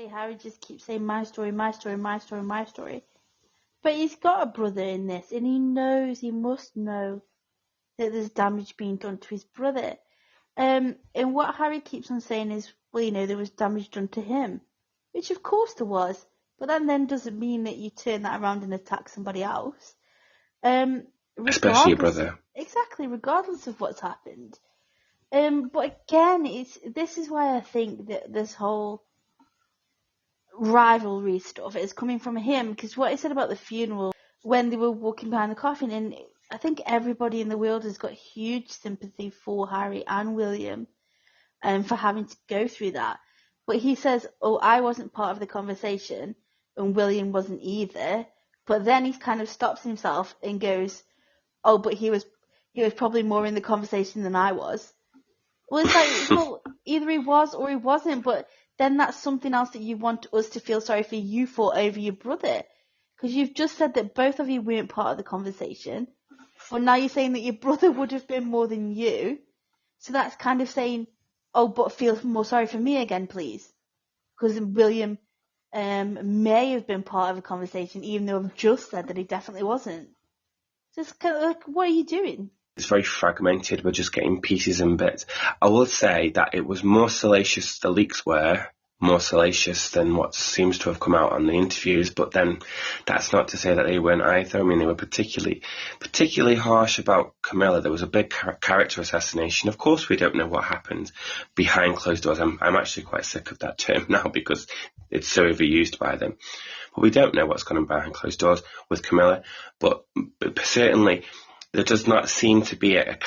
say Harry just keeps saying my story, my story, my story, my story. But he's got a brother in this, and he must know that there's damage being done to his brother. And what Harry keeps on saying is, well, there was damage done to him, which of course there was, but that then doesn't mean that you turn that around and attack somebody else. Especially your brother. Exactly, regardless of what's happened. But again, this is why I think that this whole rivalry stuff is coming from him, because what he said about the funeral when they were walking behind the coffin, and I think everybody in the world has got huge sympathy for Harry and William for having to go through that. But he says, oh, I wasn't part of the conversation and William wasn't either. But then he kind of stops himself and goes, oh, but he was probably more in the conversation than I was. Well, it's like, well, either he was or he wasn't, but then that's something else that you want us to feel sorry for you for over your brother. Because you've just said that both of you weren't part of the conversation. But now you're saying that your brother would have been more than you. So that's kind of saying, oh, but feel more sorry for me again, please. Because William may have been part of a conversation, even though I've just said that he definitely wasn't. So it's kind of like, what are you doing? It's very fragmented. We're just getting pieces and bits. I will say that it was more salacious, the leaks were more salacious than what seems to have come out on the interviews, but then that's not to say that they weren't either. I mean, they were particularly harsh about Camilla. There was a big character assassination. Of course, we don't know what happened behind closed doors. I'm actually quite sick of that term now because it's so overused by them. But we don't know what's gone on behind closed doors with Camilla, but certainly there does not seem to be a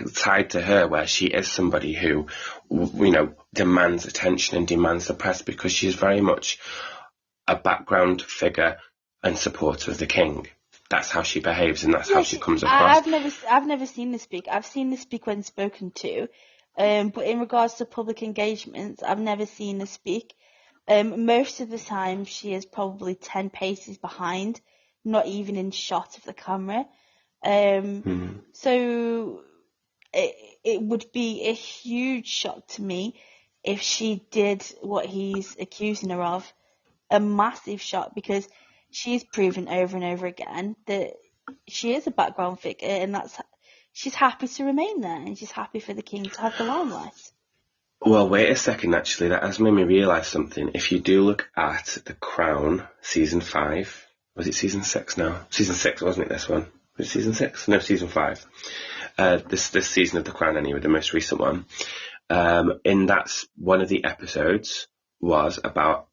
side to her where she is somebody who, demands attention and demands the press, because she is very much a background figure and supporter of the king. That's how she behaves, and that's how she comes across. I've never seen her speak. I've seen her speak when spoken to, but in regards to public engagements, I've never seen her speak. Most of the time, she is probably 10 paces behind, not even in shot of the camera. So it would be a huge shock to me if she did what he's accusing her of. A massive shock, because she's proven over and over again that she is a background figure, and she's happy to remain there, and she's happy for the king to have the limelight. Well, wait a second, actually, that has made me realise something. If you do look at The Crown, season 5, was it season 6 now? Season 6, wasn't it, this one? Was it season 6? No, season 5. This season of The Crown, anyway, the most recent one. In that, one of the episodes was about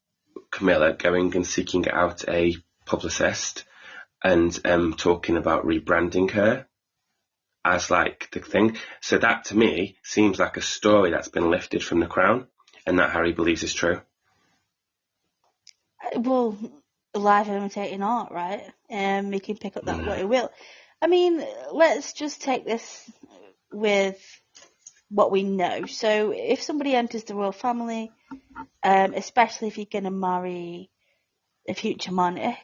Camilla going and seeking out a publicist and talking about rebranding her as like the thing. So that to me seems like a story that's been lifted from The Crown and that Harry believes is true. Well, live imitating art, right? We can pick up that what it will. I mean, let's just take this with what we know. So if somebody enters the royal family, especially if you're going to marry a future monarch,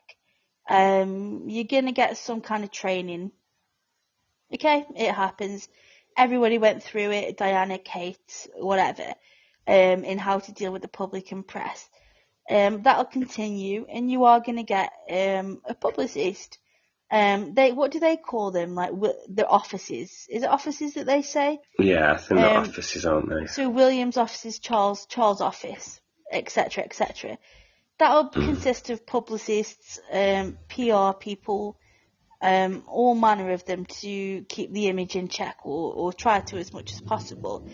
you're going to get some kind of training. Okay, it happens. Everybody went through it, Diana, Kate, whatever, in how to deal with the public and press. That'll continue, and you are going to get a publicist. What do they call them? Like the offices? Is it offices that they say? Yeah, I think they're offices, aren't they? So William's office is Charles' office, etc., etc. That'll consist of publicists, PR people, all manner of them to keep the image in check, or try to as much as possible.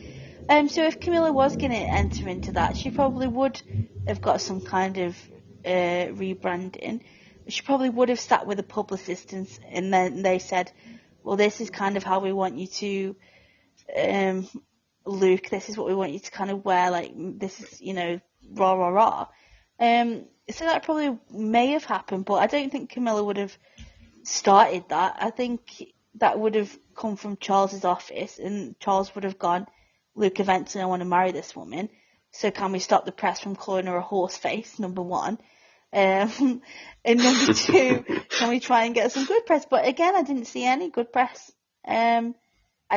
So if Camilla was going to enter into that, she probably would have got some kind of rebranding. She probably would have sat with a publicist and then they said, well, this is kind of how we want you to look. This is what we want you to kind of wear. Like, this is, rah, rah, rah. So that probably may have happened, but I don't think Camilla would have started that. I think that would have come from Charles's office, and Charles would have gone, look, eventually I want to marry this woman. So can we stop the press from calling her a horse face, number one? And number two, can we try and get some good press? But again, I didn't see any good press. I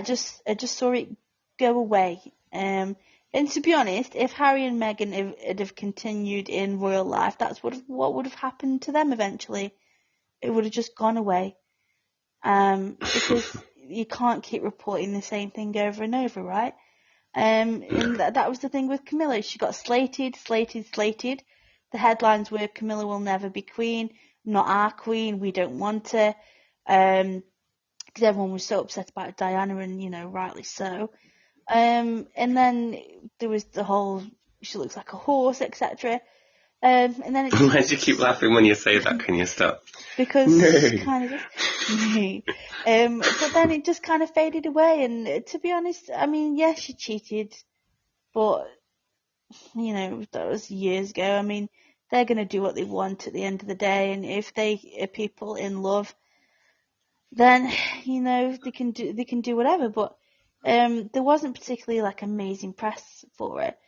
just saw it go away. And to be honest, if Harry and Meghan had have continued in royal life, that's what would have happened to them eventually. It would have just gone away. Because you can't keep reporting the same thing over and over, right? And that was the thing with Camilla. She got slated. The headlines were Camilla will never be queen, not our queen, we don't want her. Because everyone was so upset about Diana, and, rightly so. And then there was the whole, she looks like a horse, etc. And then it Why do you keep laughing when you say that? Can you stop? Because she kind of just, but then it just kind of faded away. And to be honest, I mean, yes, she cheated, but that was years ago. I mean, they're going to do what they want at the end of the day, and if they are people in love, then they can do whatever. But there wasn't particularly like amazing press for it.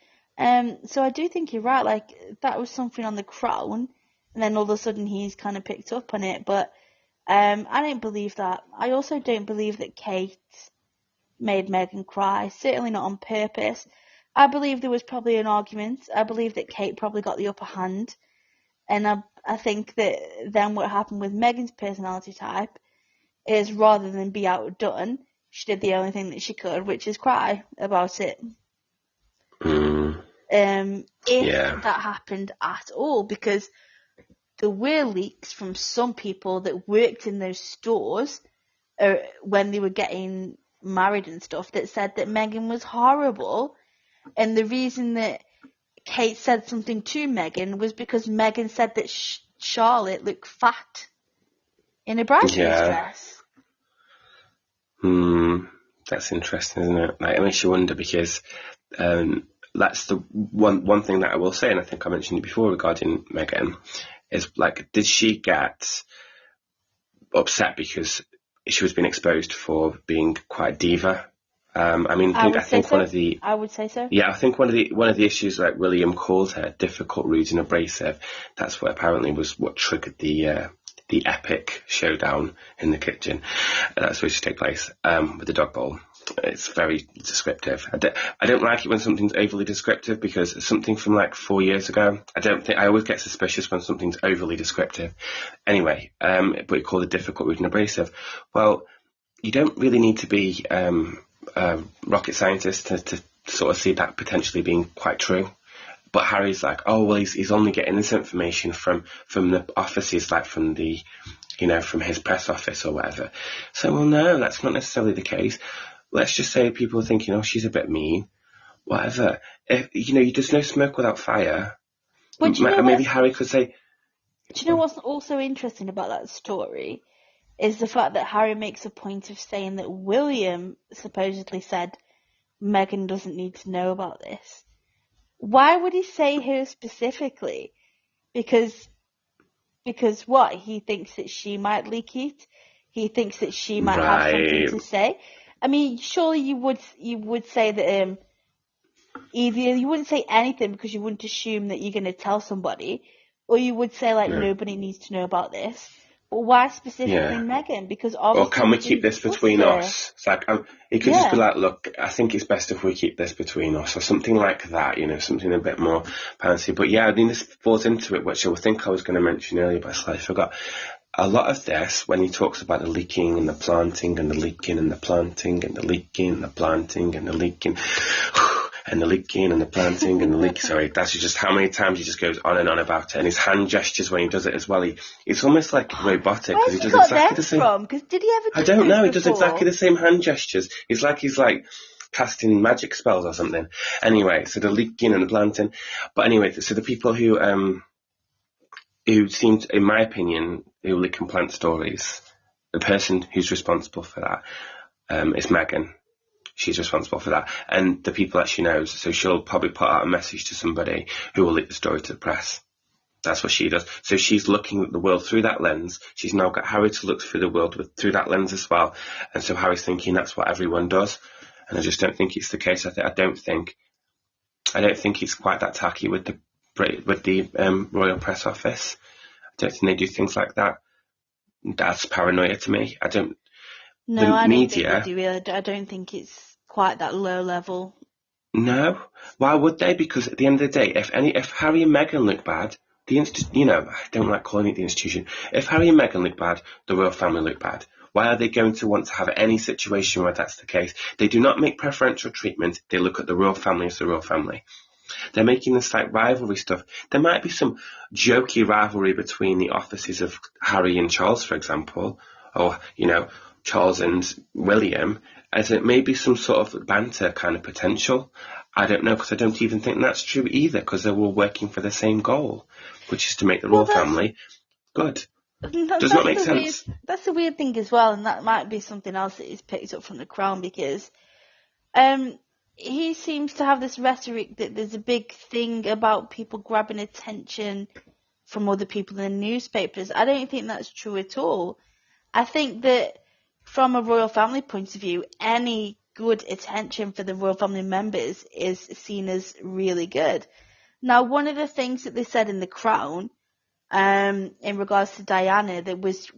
So I do think you're right. Like, that was something on the Crown, and then all of a sudden he's kind of picked up on it. But I don't believe that. I also don't believe that Kate made Meghan cry. Certainly not on purpose. I believe there was probably an argument. I believe that Kate probably got the upper hand. And I think that then what happened with Meghan's personality type is, rather than be outdone, she did the only thing that she could, which is cry about it. If that happened at all, because there were leaks from some people that worked in those stores when they were getting married and stuff, that said that Meghan was horrible, and the reason that Kate said something to Meghan was because Meghan said that Charlotte looked fat in a bridesmaid's dress. That's interesting, isn't it? Like, it makes you wonder, because that's the one thing that I will say, and I think I mentioned it before regarding Meghan, is like, did she get upset because she was being exposed for being quite a diva? I think one of the I would say so. Yeah, I think one of the issues, like William called her difficult, rude, and abrasive. That's what apparently was what triggered the epic showdown in the kitchen that's supposed to take place with the dog bowl. It's very descriptive. I don't like it when something's overly descriptive, because something from like 4 years ago, I always get suspicious when something's overly descriptive. Anyway, but it called it difficult, rude, and abrasive. Well, you don't really need to be rocket scientist to sort of see that potentially being quite true. But Harry's like, oh, well, he's only getting this information from the offices, like from the, from his press office or whatever. So, well, no, that's not necessarily the case. Let's just say people are thinking, oh, she's a bit mean, whatever. If, there's no smoke without fire. But maybe Harry could say... Do you know what's also interesting about that story? Is the fact that Harry makes a point of saying that William supposedly said Meghan doesn't need to know about this. Why would he say her specifically? Because what? He thinks that she might leak it? He thinks that she might have something to say? I mean, surely you would say that either you wouldn't say anything because you wouldn't assume that you're going to tell somebody, or you would say, like, nobody needs to know about this. But why specifically Meghan? Because obviously... Or can we keep this between us? It's like, it could just be like, look, I think it's best if we keep this between us, or something like that, something a bit more fancy. But yeah, I mean, this falls into it, which I think I was going to mention earlier, but I slightly forgot. A lot of this, when he talks about the leaking and the planting and the leaking and the planting and the leaking and the planting and the leaking... and the leaking and the planting and the leak. Sorry, that's just how many times he just goes on and on about it. And his hand gestures when he does it as well. It's almost like robotic, because he does exactly the same. Because did he ever? I don't know. He does exactly the same hand gestures. It's like he's like casting magic spells or something. Anyway, so the leaking and the planting. But anyway, so the people who seem, in my opinion, who leak and plant stories, the person who's responsible for that is Meghan. She's responsible for that. And the people that she knows. So she'll probably put out a message to somebody who will leak the story to the press. That's what she does. So she's looking at the world through that lens. She's now got Harry to look through the world through that lens as well. And so Harry's thinking that's what everyone does. And I just don't think it's the case. I don't think it's quite that tacky with the Royal Press Office. I don't think they do things like that. That's paranoia to me. I don't think they do. I don't think it's quite that low level. No. Why would they? Because at the end of the day, if Harry and Meghan look bad, I don't like calling it the institution. If Harry and Meghan look bad, the royal family look bad. Why are they going to want to have any situation where that's the case? They do not make preferential treatment. They look at the royal family as the royal family. They're making this like rivalry stuff. There might be some jokey rivalry between the offices of Harry and Charles, for example, or, Charles and William, as it may be some sort of banter kind of potential. I don't know, because I don't even think that's true either, because they're all working for the same goal, which is to make the royal family good. Does not make sense. That's the weird thing as well, and that might be something else that is picked up from the Crown, because he seems to have this rhetoric that there's a big thing about people grabbing attention from other people in the newspapers. I don't think that's true at all. I think that from a royal family point of view, any good attention for the royal family members is seen as really good. Now, one of the things that they said in the Crown, in regards to Diana, that was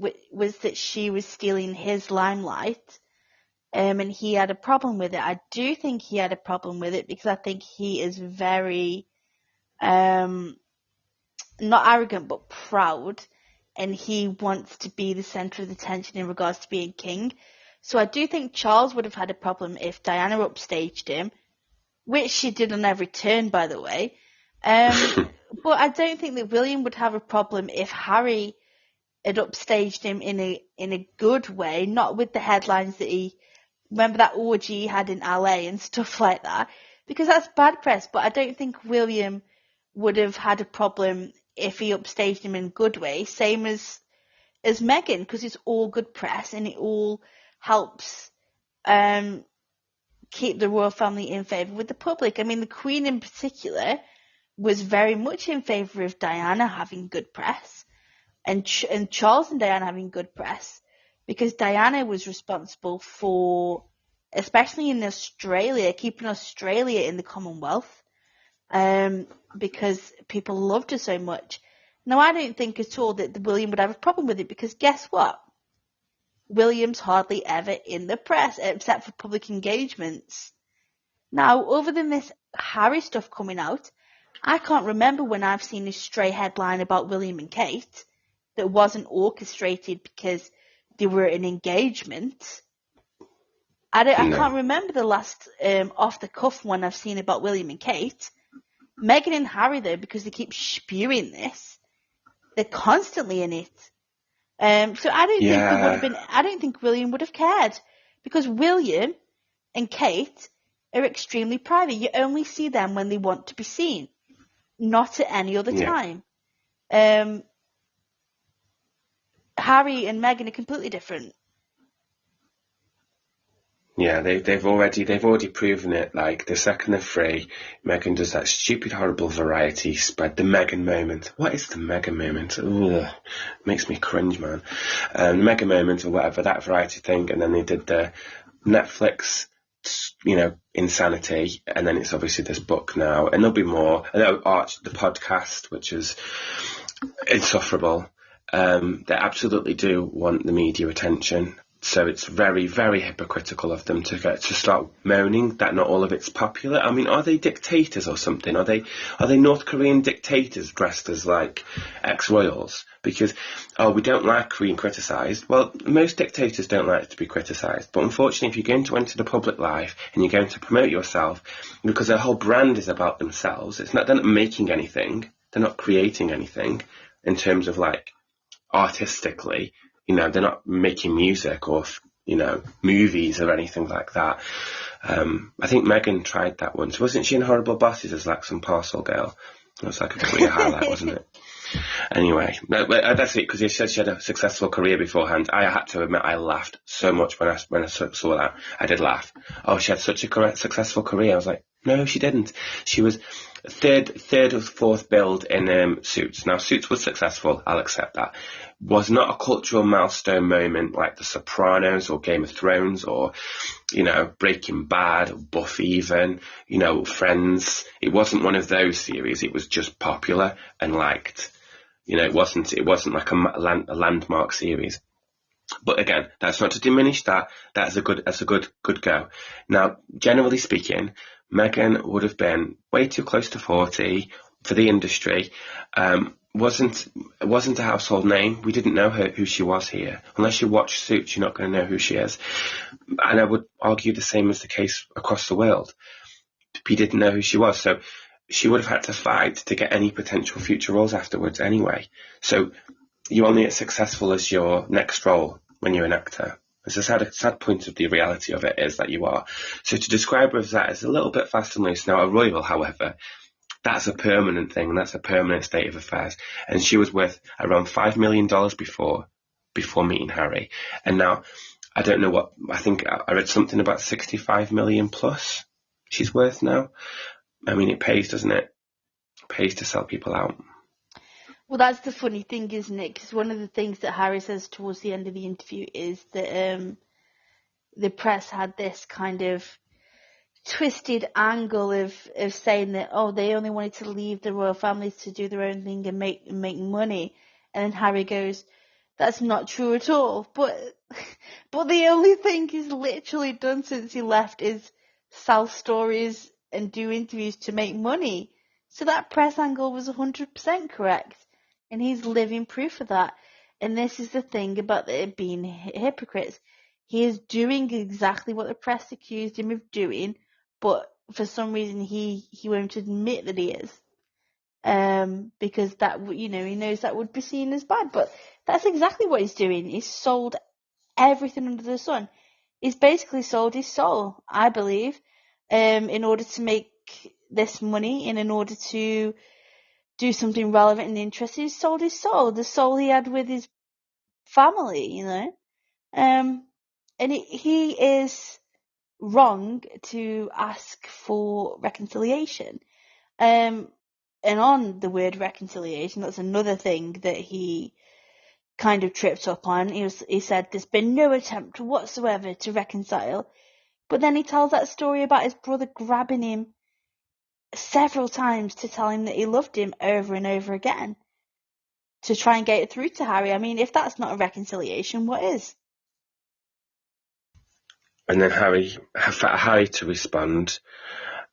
that she was stealing his limelight, and he had a problem with it. I do think he had a problem with it, because I think he is very, not arrogant, but proud, and he wants to be the centre of attention in regards to being king. So I do think Charles would have had a problem if Diana upstaged him, which she did on every turn, by the way. But I don't think that William would have a problem if Harry had upstaged him in a good way, not with the headlines that he, remember that orgy he had in LA and stuff like that, because that's bad press. But I don't think William would have had a problem if he upstaged him in a good way, same as Meghan, because it's all good press and it all helps keep the royal family in favour with the public. I mean, the Queen in particular was very much in favour of Diana having good press, and Charles and Diana having good press, because Diana was responsible for, especially in Australia, keeping Australia in the Commonwealth, because people loved her so much. Now, I don't think at all that William would have a problem with it, because guess what? William's hardly ever in the press, except for public engagements. Now, other than this Harry stuff coming out, I can't remember when I've seen a stray headline about William and Kate that wasn't orchestrated because they were in engagement. I can't remember the last off-the-cuff one I've seen about William and Kate. Meghan and Harry, though, because they keep spewing this, they're constantly in it. So I don't think there would have been. I don't think William would have cared, because William and Kate are extremely private. You only see them when they want to be seen, not at any other time. Harry and Meghan are completely different. Yeah, they've already proven it. Like, the second they're free, Meghan does that stupid, horrible variety spread, the Meghan moment. What is the Meghan moment? Ugh, makes me cringe, man. Meghan moment or whatever, that variety thing, and then they did the Netflix, insanity, and then it's obviously this book now, and there'll be more. And Arch, the podcast, which is insufferable. They absolutely do want the media attention. So it's very, very hypocritical of them to start moaning that not all of it's popular. I mean, are they dictators or something? Are they North Korean dictators dressed as like ex-royals? Because, we don't like being criticised. Well, most dictators don't like to be criticised. But unfortunately, if you're going to enter the public life and you're going to promote yourself, because their whole brand is about themselves, they're not making anything, they're not creating anything in terms of like artistically. They're not making music or, movies or anything like that. I think Meghan tried that once. Wasn't she in Horrible Bosses as like some parcel girl? It was like a career highlight, wasn't it? Anyway, that's it, because she said she had a successful career beforehand. I had to admit I laughed so much when I saw that. I did laugh. Oh, she had such a successful career. I was like, no, she didn't. She was third or fourth build in Suits. Now, Suits was successful. I'll accept that. Was not a cultural milestone moment like The Sopranos or Game of Thrones or, Breaking Bad or Buffy even, Friends. It wasn't one of those series. It was just popular and liked. It wasn't like a landmark series. But again, that's not to diminish that. That's a good go. Now, generally speaking, Meghan would have been way too close to 40 for the industry. Wasn't a household name. We didn't know who she was here. Unless you watch Suits, you're not going to know who she is. And I would argue the same is the case across the world. We didn't know who she was, so she would have had to fight to get any potential future roles afterwards anyway. So you only get successful as your next role when you're an actor. It's a sad point of the reality of it is that you are. So to describe her as that is a little bit fast and loose. Now, a royal, however, that's a permanent thing. That's a permanent state of affairs. And she was worth around $5 million before meeting Harry. And now, I don't know what, I think I read something about 65 million plus she's worth now. I mean, it pays, doesn't it? It pays to sell people out. Well, that's the funny thing, isn't it? Because one of the things that Harry says towards the end of the interview is that the press had this kind of twisted angle of saying that, oh, they only wanted to leave the royal families to do their own thing and make money. And then Harry goes, that's not true at all. But the only thing he's literally done since he left is sell stories and do interviews to make money. So that press angle was 100% correct. And he's living proof of that. And this is the thing about it being hypocrites. He is doing exactly what the press accused him of doing, but for some reason he won't admit that he is. Because that, he knows that would be seen as bad. But that's exactly what he's doing. He's sold everything under the sun. He's basically sold his soul, I believe, in order to make this money and in order to do something relevant and interesting. He sold his soul, the soul he had with his family, and he is wrong to ask for reconciliation. And on the word reconciliation, that's another thing that he kind of tripped up on. He said there's been no attempt whatsoever to reconcile, but then he tells that story about his brother grabbing him several times to tell him that he loved him over and over again to try and get it through to Harry. I mean, if that's not a reconciliation, what is? And then for Harry to respond,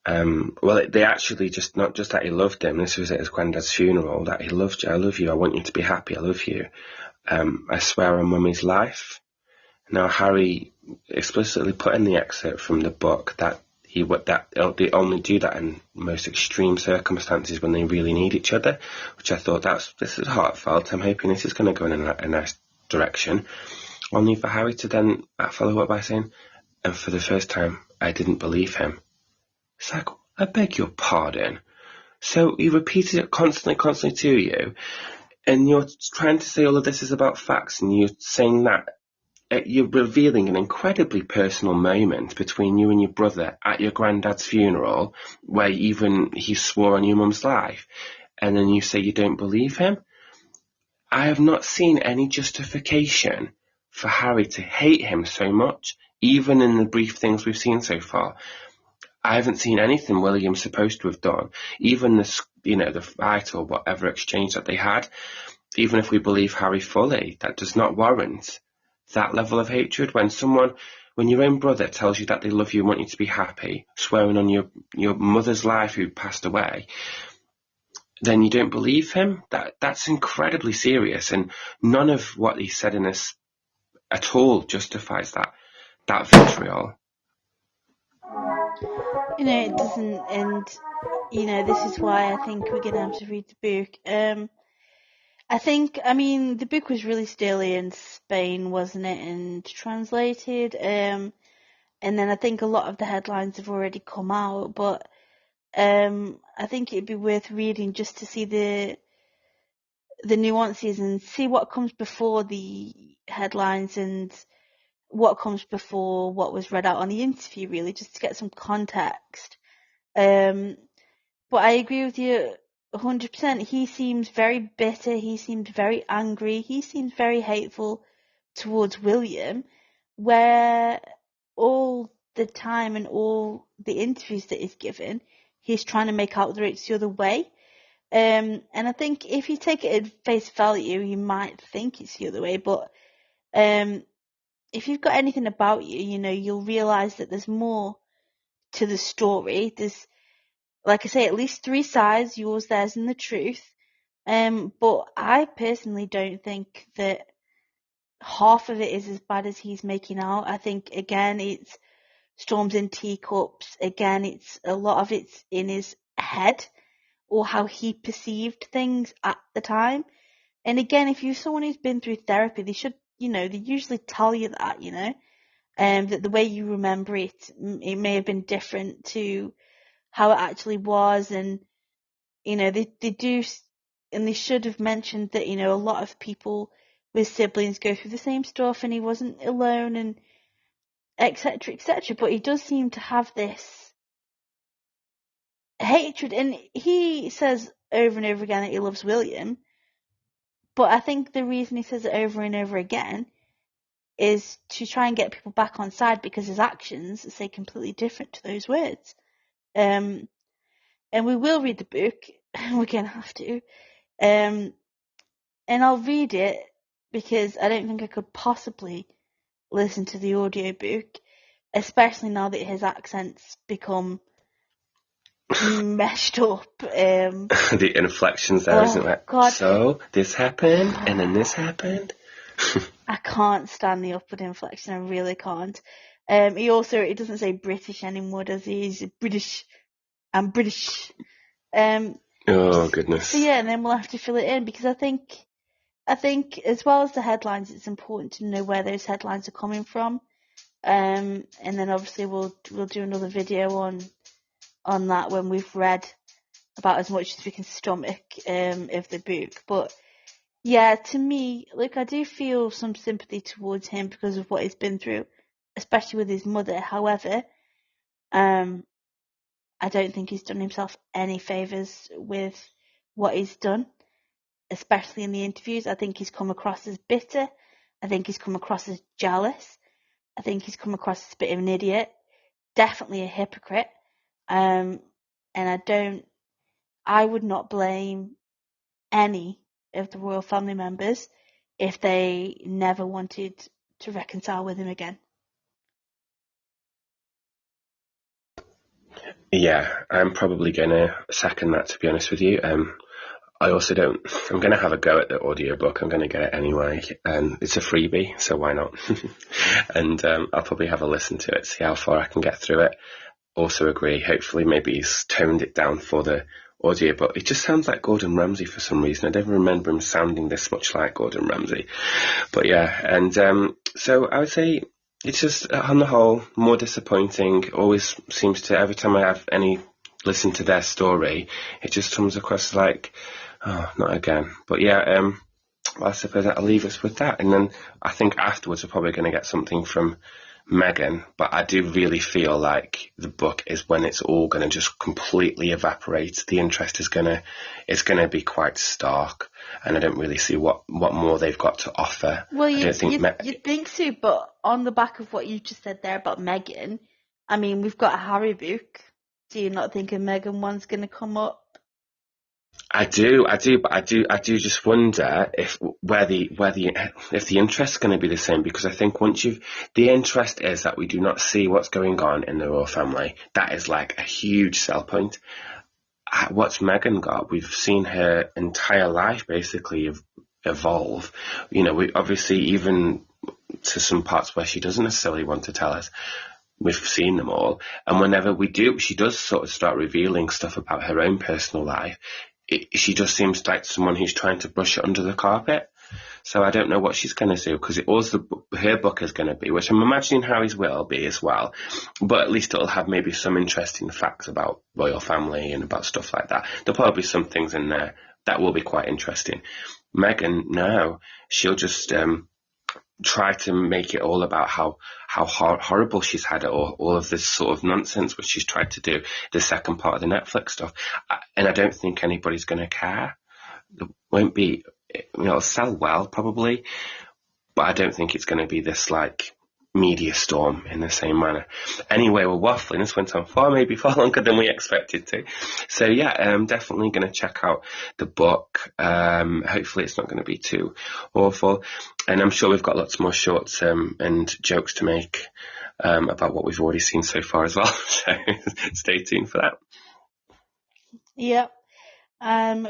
well, they actually not just that he loved him, this was at his granddad's funeral, that he loved you, I love you, I want you to be happy, I love you. I swear on Mummy's life. Now, Harry explicitly put in the excerpt from the book that they only do that in most extreme circumstances when they really need each other, which I thought this is heartfelt. I'm hoping this is going to go in a nice direction. Only for Harry to then follow up by saying, and for the first time, I didn't believe him. It's like, I beg your pardon. So he repeated it constantly to you, and you're trying to say all of this is about facts, and you're saying that you're revealing an incredibly personal moment between you and your brother at your granddad's funeral, where even he swore on your mum's life, and then you say you don't believe him? I have not seen any justification for Harry to hate him so much, even in the brief things we've seen so far. I haven't seen anything William's supposed to have done, even the fight or whatever exchange that they had. Even if we believe Harry fully, that does not warrant that level of hatred. When your own brother tells you that they love you and want you to be happy, swearing on your mother's life who passed away, then you don't believe him. That's incredibly serious, and none of what he said in this at all justifies that vitriol. It doesn't, and this is why I think we're gonna have to read the book. The book was released early in Spain, wasn't it, and translated. And then I think a lot of the headlines have already come out, but I think it'd be worth reading just to see the nuances and see what comes before the headlines and what comes before what was read out on the interview, really, just to get some context. But I agree with you 100%. He seems very bitter. He seemed very angry. He seems very hateful towards William, where all the time and all the interviews that he's given, he's trying to make out that it's the other way. And I think if you take it at face value, you might think it's the other way, but if you've got anything about you, you'll realise that there's more to the story. There's, like I say, at least 3 sides, yours, theirs, and the truth. But I personally don't think that half of it is as bad as he's making out. I think, again, it's storms in teacups. Again, it's a lot of it's in his head or how he perceived things at the time. And again, if you're someone who's been through therapy, they should, they usually tell you that, that the way you remember it, it may have been different to how it actually was. And, they do, and they should have mentioned that, a lot of people with siblings go through the same stuff and he wasn't alone and etc., etc. But he does seem to have this hatred, and he says over and over again that he loves William. But I think the reason he says it over and over again is to try and get people back on side, because his actions say completely different to those words. And we will read the book. We're going to have to. And I'll read it because I don't think I could possibly listen to the audiobook, especially now that his accent's become meshed up. The inflections there, isn't it? God. So this happened, and then this happened. I can't stand the upward inflection. I really can't. It doesn't say British anymore, does he? He's British. I'm British. Oh goodness. So yeah, and then we'll have to fill it in, because I think as well as the headlines, it's important to know where those headlines are coming from. And then obviously we'll do another video on that when we've read about as much as we can stomach of the book. But yeah, to me, look, I do feel some sympathy towards him because of what he's been through, especially with his mother. However, I don't think he's done himself any favours with what he's done, especially in the interviews. I think he's come across as bitter. I think he's come across as jealous. I think he's come across as a bit of an idiot. Definitely a hypocrite. And I would not blame any of the royal family members if they never wanted to reconcile with him again. Yeah, I'm probably going to second that, to be honest with you. I also don't, I'm going to have a go at the audiobook. I'm going to get it anyway. It's a freebie, so why not? And I'll probably have a listen to it, see how far I can get through it. Also agree, hopefully maybe he's toned it down for the audiobook. It just sounds like Gordon Ramsay for some reason. I don't remember him sounding this much like Gordon Ramsay. But yeah, and so I would say it's just, on the whole, more disappointing. Always seems to, every time I have any listen to their story, it just comes across like, oh, not again. But yeah, well, I suppose I'll leave us with that. And then I think afterwards we're probably going to get something from Meghan, but I do really feel like the book is when it's all going to just completely evaporate. The interest is going to be quite stark, and I don't really see what more they've got to offer. Well, you'd think so, but on the back of what you just said there about Meghan, I mean, we've got a Harry book. Do you not think a Meghan one's going to come up? I do, but I do just wonder if the interest is going to be the same, because I think the interest is that we do not see what's going on in the royal family. That is like a huge sell point. What's Meghan got? We've seen her entire life basically evolve. We obviously, even to some parts where she doesn't necessarily want to tell us, we've seen them all. And whenever we do, she does sort of start revealing stuff about her own personal life. She just seems like someone who's trying to brush it under the carpet. So I don't know what she's going to do, because her book is going to be, which I'm imagining Harry's will be as well, but at least it'll have maybe some interesting facts about royal family and about stuff like that. There'll probably be some things in there that will be quite interesting. Meghan, no, she'll just try to make it all about how horrible she's had it, or all of this sort of nonsense which she's tried to do, the second part of the Netflix stuff. And I don't think anybody's going to care. It won't be, it'll sell well probably, but I don't think it's going to be this like media storm in the same manner. Anyway, we're waffling. This went on maybe far longer than we expected to. So yeah, I'm definitely going to check out the book. Hopefully it's not going to be too awful. And I'm sure we've got lots more shorts and jokes to make about what we've already seen so far as well. So stay tuned for that. Yep.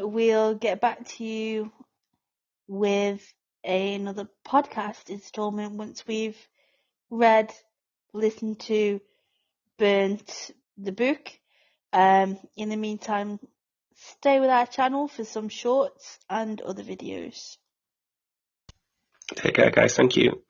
We'll get back to you with another podcast installment once we've listened to, burnt the book. In the meantime, stay with our channel for some shorts and other videos. Take care, guys. Thank you.